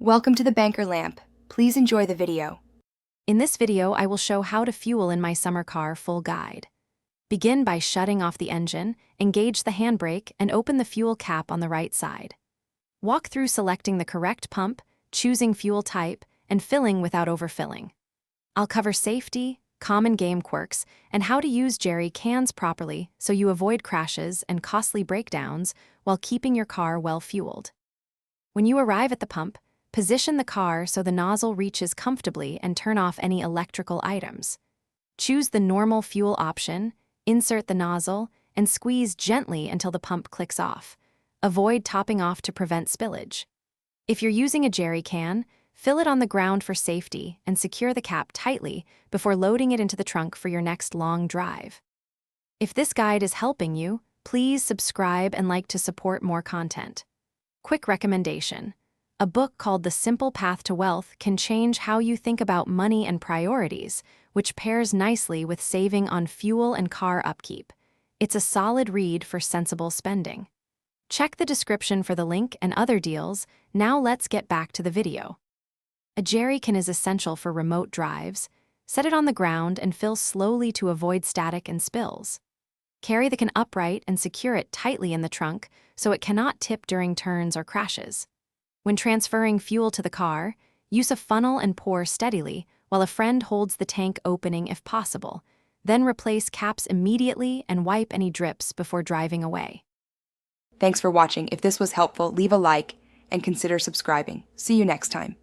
Welcome to the Banker Lamp. Please enjoy the video. In this video, I will show how to fuel in my summer car full guide. Begin by shutting off the engine, engage the handbrake, and open the fuel cap on the right side. Walk through selecting the correct pump, choosing fuel type, and filling without overfilling. I'll cover safety, common game quirks, and how to use jerry cans properly so you avoid crashes and costly breakdowns while keeping your car well fueled. When you arrive at the pump, position the car so the nozzle reaches comfortably and turn off any electrical items. Choose the normal fuel option, insert the nozzle, and squeeze gently until the pump clicks off. Avoid topping off to prevent spillage. If you're using a jerry can, fill it on the ground for safety and secure the cap tightly before loading it into the trunk for your next long drive. If this guide is helping you, please subscribe and like to support more content. Quick recommendation. A book called The Simple Path to Wealth can change how you think about money and priorities, which pairs nicely with saving on fuel and car upkeep. It's a solid read for sensible spending. Check the description for the link and other deals. Now let's get back to the video. A jerry can is essential for remote drives. Set it on the ground and fill slowly to avoid static and spills. Carry the can upright and secure it tightly in the trunk so it cannot tip during turns or crashes. When transferring fuel to the car, use a funnel and pour steadily while a friend holds the tank opening if possible. Then replace caps immediately and wipe any drips before driving away. Thanks for watching. If this was helpful, leave a like and consider subscribing. See you next time.